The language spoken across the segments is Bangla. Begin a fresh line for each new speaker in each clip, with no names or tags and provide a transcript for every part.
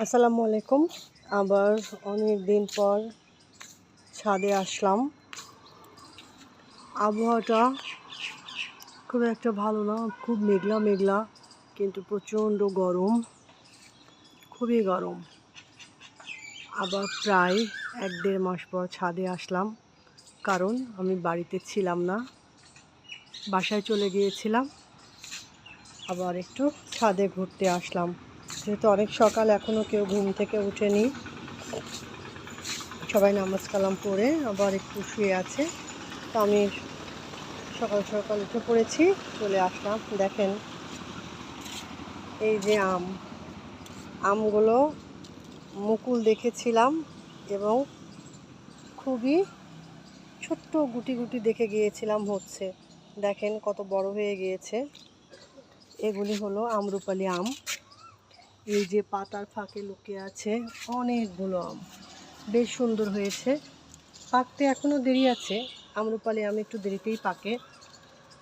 আসসালামু আলাইকুম। আবার অনেক দিন পর ছাদে আসলাম। আবহাওয়াটা খুব একটা ভালো না, খুব মেঘলা মেঘলা, কিন্তু প্রচণ্ড গরম, খুবই গরম। আবার প্রায় 1-1.5 মাস পর ছাদে আসলাম, কারণ আমি বাড়িতে ছিলাম না, বাসায় চলে গিয়েছিলাম। আবার একটু ছাদে ঘুরতে আসলাম, যেহেতু অনেক সকাল, এখনও কেউ ঘুম থেকে ওঠেনি, সবাই নামাজ কালাম পড়ে আবার একটু শুয়ে আছে। তো আমি সকাল সকাল উঠে পড়েছি, চলে আসলাম। দেখেন এই যে আমগুলো মুকুল দেখেছিলাম এবং খুবই ছোট্ট গুটি গুটি দেখে গিয়েছিলাম হচ্ছে। দেখেন কত বড় হয়ে গিয়েছে। এগুলি হলো আম্রপালি আম। এই যে পাতার ফাঁকে লুকিয়ে আছে অনেকগুলো আম, বেশ সুন্দর হয়েছে। পাকতে এখনও দেরি আছে, আম্রপালি আম একটু দেরিতেই পাকে।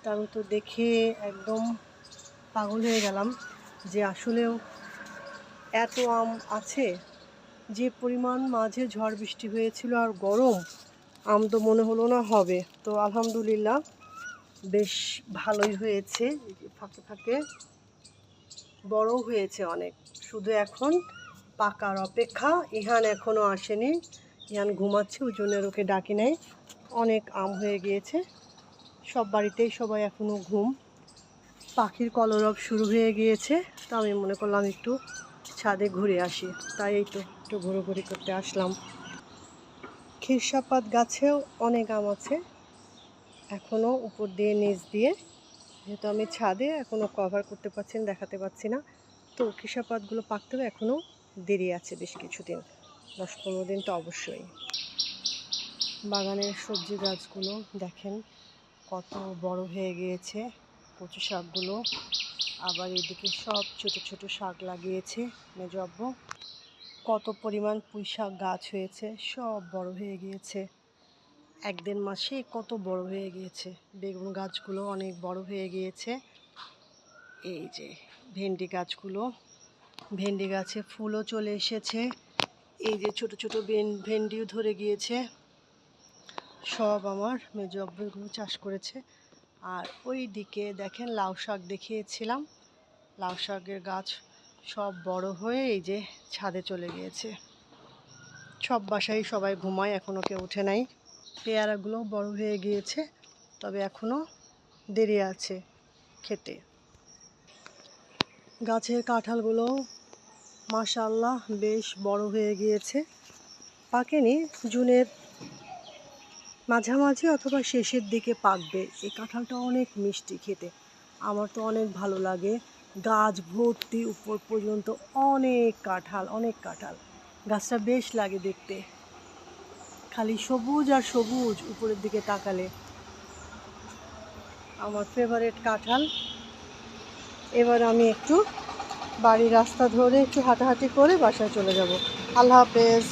তা আমি তো দেখে একদম পাগল হয়ে গেলাম যে আসলেও এত আম আছে। যে পরিমাণ মাঝে ঝড় বৃষ্টি হয়েছিল আর গরম, আম তো মনে হলো না হবে। তো আলহামদুলিল্লাহ বেশ ভালোই হয়েছে। ফাঁকে ফাঁকে বড় হয়েছে অনেক, শুধু এখন পাকার অপেক্ষা। ইহান এখনও আসেনি, ইহান ঘুমাচ্ছে, ওই জন্য ওকে ডাকি নাই। অনেক আম হয়ে গিয়েছে, সব বাড়িতেই সবাই এখনও ঘুম। পাখির কলরব শুরু হয়ে গিয়েছে। তো আমি মনে করলাম একটু ছাদে ঘুরে আসি, তাই এই তো একটু ঘোরাঘুরি করতে আসলাম। খিরসাপাত গাছেও অনেক আম আছে এখনও, উপর দিয়ে নিচ দিয়ে, যেহেতু আমি ছাদে এখনও কভার করতে পারছি না, দেখাতে পারছি না। তো খিরসাপাতগুলো পাকতেও এখনও দেরি আছে, বেশ কিছুদিন, 10-15 দিন তো অবশ্যই। বাগানের সবজি গাছগুলো দেখেন কত বড় হয়ে গিয়েছে। কচু শাকগুলো, আবার এদিকে সব ছোট ছোট শাক লাগিয়েছে মেজ আব্বু। কত পরিমাণ পুঁই শাক গাছ হয়েছে, সব বড় হয়ে গিয়েছে। 1-1.5 মাসে কত বড় হয়ে গিয়েছে। বেগুন গাছগুলো অনেক বড় হয়ে গিয়েছে। এই যে ভেন্ডি গাছগুলো, ভেন্ডি গাছে ফুলও চলে এসেছে। এই যে ছোট ছোট ভেন্ডিও ধরে গিয়েছে। সব আমার মেজ আব্বু এগুলো চাষ করেছে। আর ওই দিকে দেখেন লাউ শাক দেখিয়েছিলাম, লাউ শাকের গাছ সব বড় হয়ে এই যে ছাদে চলে গিয়েছে। সব বাসায় সবাই ঘুমায়, এখনও কেউ উঠে নাই। পেয়ারাগুলো বড় হয়ে গিয়েছে, তবে এখনও দেরি আছে খেতে। গাছের কাঁঠালগুলো মাশাআল্লাহ বেশ বড় হয়ে গিয়েছে। পাকেনি, জুনের মাঝামাঝি অথবা শেষের দিকে পাকবে। এই কাঁঠালটা অনেক মিষ্টি খেতে, আমার তো অনেক ভালো লাগে। গাছ ভর্তি উপর পর্যন্ত অনেক কাঁঠাল, অনেক কাঁঠাল। গাছটা বেশ লাগে দেখতে, খালি সবুজ আর সবুজ উপরের দিকে তাকালে। আমার ফেভারিট কাঁঠাল। এবার আমি একটু বাড়ির রাস্তা ধরে একটু হাঁটাহাঁটি করে বাসায় চলে যাব। আল্লাহ হাফেজ।